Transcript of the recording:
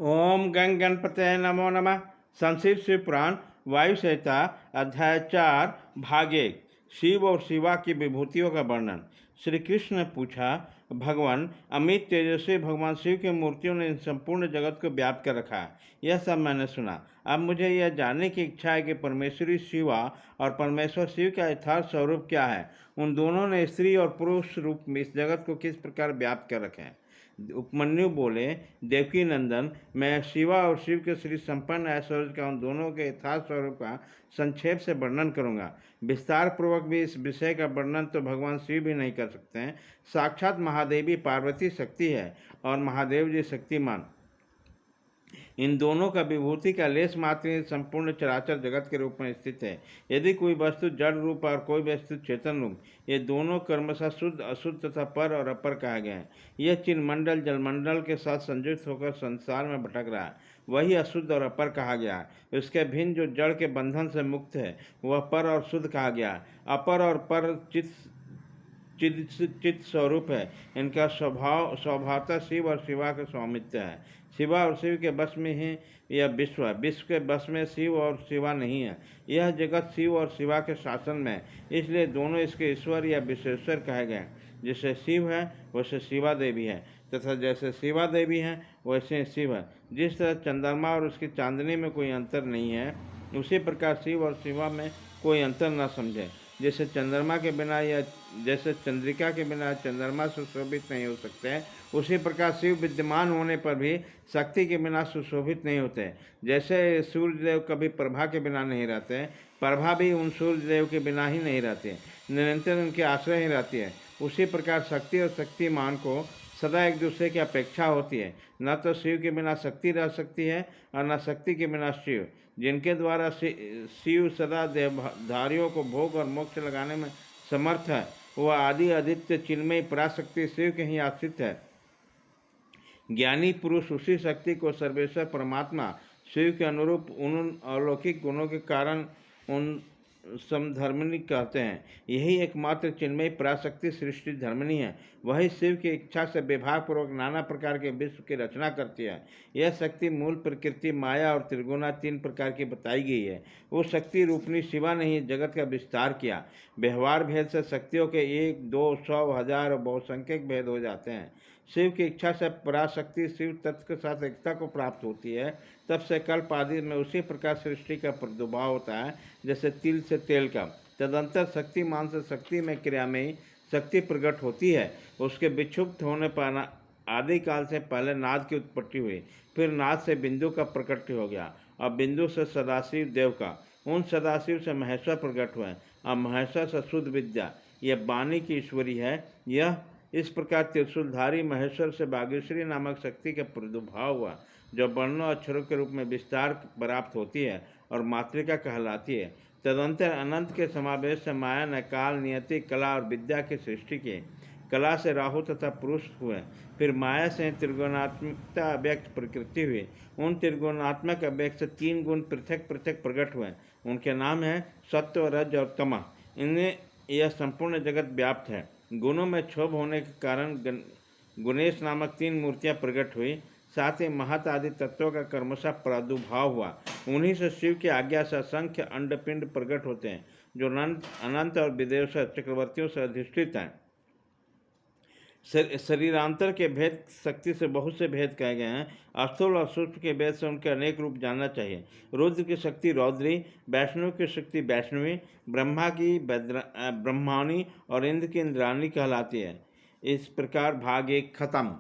ओम गंग गणपतये नमो नमः। संस्कृत शिव पुराण वायु संहिता अध्याय 4 भाग 1 शिव और शिवा की विभूतियों का वर्णन। श्री कृष्ण ने पूछा, भगवान अमित तेजस्वी भगवान शिव की मूर्तियों ने संपूर्ण जगत को व्याप्त कर रखा है। यह सब मैंने सुना। अब मुझे यह जानने की इच्छा है कि परमेश्वरी शिवा और परमेश्वर शिव का यथार्थ स्वरूप क्या है। उन दोनों ने स्त्री और पुरुष रूप में इस जगत को किस प्रकार व्याप्त कर रखे हैं। उपमन्यु बोले, देवकी नंदन, मैं शिवा और शिव के श्री संपन्न ऐश्वर्य का उन दोनों के यथार्थ स्वरूप का संक्षेप से वर्णन करूंगा। विस्तार पूर्वक भी इस विषय का वर्णन तो भगवान शिव भी नहीं कर सकते हैं। साक्षात महादेवी पार्वती शक्ति है और महादेव जी शक्तिमान। इन दोनों का विभूति का लेश मात्र संपूर्ण चराचर जगत के रूप में स्थित है। यदि कोई वस्तु जड़ रूप और कोई वस्तु चेतन रूप, ये दोनों क्रमशः शुद्ध अशुद्ध तथा पर और अपर कहा गया है। यह चिन्मंडल जलमंडल के साथ संयुक्त होकर संसार में भटक रहा है, वही अशुद्ध और अपर कहा गया है। उसके भिन्न जो जड़ के बंधन से मुक्त है, वह पर और शुद्ध कहा गया है। अपर और पर चित स्वरूप है। इनका स्वभावतः शिव और शिवा का स्वामित्व है। शिवा और शिव के बस में ही यह विश्व है। विश्व के बस में शिव और शिवा नहीं है। यह जगत शिव और शिवा के शासन में है, इसलिए दोनों इसके ईश्वर या विश्वेश्वर कहे गए। जैसे शिव है वैसे शिवा देवी है, तथा जैसे शिवा देवी है वैसे शिव है। जिस तरह चंद्रमा और उसकी चांदनी में कोई अंतर नहीं है, उसी प्रकार शिव और शिवा में कोई अंतर न समझे। जैसे चंद्रमा के बिना या जैसे चंद्रिका के बिना चंद्रमा सुशोभित नहीं हो सकते हैं, उसी प्रकार शिव विद्यमान होने पर भी शक्ति के बिना सुशोभित नहीं होते। जैसे सूर्यदेव कभी प्रभा के बिना नहीं रहते हैं, प्रभा भी उन सूर्यदेव के बिना ही नहीं रहते, निरंतर उनके आश्रय ही रहती है। उसी प्रकार शक्ति और शक्तिमान को सदा एक दूसरे की अपेक्षा होती है। न तो शिव के बिना शक्ति रह सकती है और न शक्ति के बिना शिव। जिनके द्वारा शिव सदा देवधारियों को भोग और मोक्ष लगाने में समर्थ है, वह आदि आदित्य चिन्मय पराशक्ति शिव के ही आश्रित है। ज्ञानी पुरुष उसी शक्ति को सर्वेश्वर परमात्मा शिव के अनुरूप उन अलौकिक गुणों के कारण उन समधर्मिणी कहते हैं। यही एकमात्र चिन्मयी पराशक्ति सृष्टि धर्मिणी है। वही शिव की इच्छा से विभागपूर्वक नाना प्रकार के विश्व की रचना करती है। यह शक्ति मूल प्रकृति माया और त्रिगुणा 3 प्रकार की बताई गई है। वो शक्ति रूपनी शिवा ने ही जगत का विस्तार किया। व्यवहार भेद से शक्तियों के 1, 2, 100, 1000 और बहुसंख्यक भेद हो जाते हैं। शिव की इच्छा से पराशक्ति शिव तत्व के साथ एकता को प्राप्त होती है। तब से कल्प आदि में उसी प्रकार सृष्टि का प्रादुर्भाव होता है, जैसे तिल से तेल का। तदंतर शक्तिमान से शक्ति में क्रिया में शक्ति प्रकट होती है। उसके विक्षुब्ध होने पर आदिकाल से पहले नाद की उत्पत्ति हुई, फिर नाद से बिंदु का प्रकट हो गया और बिंदु से सदाशिव देव का। उन सदाशिव से महेश्वर प्रकट हुए और महेश्वर से शुद्ध विद्या, यह वाणी की ईश्वरी है। यह इस प्रकार त्रिशूलधारी महेश्वर से बागेश्वरी नामक शक्ति का प्रादुर्भाव हुआ, जो वर्णों अक्षरों के रूप में विस्तार प्राप्त होती है और मातृका कहलाती है। तदंतर अनंत के समावेश से माया ने काल, नियति, कला और विद्या की सृष्टि की। कला से राहु तथा पुरुष हुए, फिर माया से त्रिगुणात्मकता अव्यक्त प्रकृति हुई। उन त्रिगुणात्मक अव्यक्त से 3 गुण पृथक पृथक प्रकट हुए। उनके नाम हैं सत्व, रज और तमः। इनमें यह संपूर्ण जगत व्याप्त है। गुणों में क्षोभ होने के कारण गुणेश नामक 3 मूर्तियां प्रकट हुई। साथ ही महत आदि तत्वों का क्रमशः प्रादुर्भाव हुआ। उन्हीं से शिव की आज्ञा से असंख्य अंडपिंड प्रकट होते हैं, जो अनंत और विदेशर चक्रवर्तियों से अधिष्ठित हैं। शरीरांतर के भेद शक्ति से बहुत से भेद कहे गए हैं। स्थूल और सूक्ष्म के भेद से उनके अनेक रूप जानना चाहिए। रुद्र की शक्ति रौद्री, वैष्णव की शक्ति वैष्णवी, ब्रह्मा की ब्रह्माणी और इंद्र की इंद्राणी कहलाती है। इस प्रकार भाग 1 खत्म।